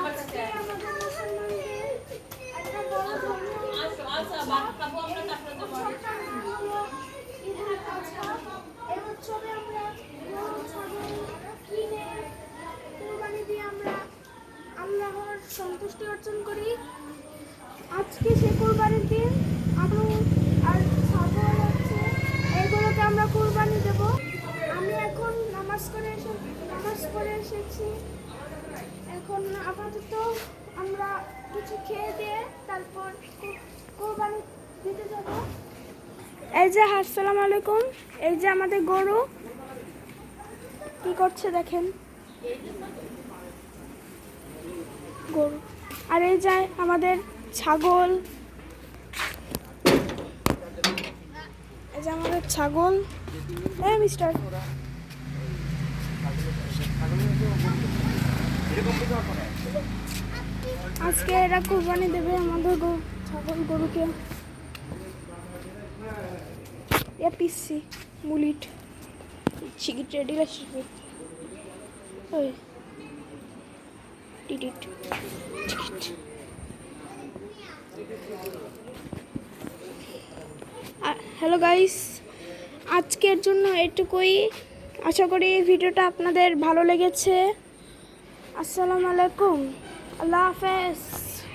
আজকে আমাদের মুসলমানদের একটা বড় ধর্মীয় উৎসবটার নাম হলো ঈদুল আজহা। এই উৎসবে আমরা গরু ছাগল কিনে কুরবানি দিয়ে আমরা আল্লাহর সন্তুষ্টি অর্জন করি। আজকে সে কুরবানির দিন আলু আর ছাগল হচ্ছে এগুলোকে আমরা কুরবানি দেব। আমি এখন নামাজ পড়ে এসেছি। এখন আপাতত আমরা কিছু খেয়ে দিয়ে তারপর কুরবানি দিতে যাব। এই যে আসসালামু আলাইকুম, এই যে আমাদের গরু কি করছে দেখেন, গরু। আর এই যে আমাদের ছাগল, এই যে আমাদের ছাগল। এই মিস্টার, আজকে এরা কুরবানি দেবে আমাদের ছাগল গরুকে। এ পিসি মুলিট চিকিট রেডি লাগছে। ওই টিটিট টিকিট। হ্যালো গাইস, আজকের জন্য এটুকুই। আশা করি এই ভিডিওটা আপনাদের ভালো লেগেছে। আসসালামু আলাইকুম, আল্লাহ হাফেজ।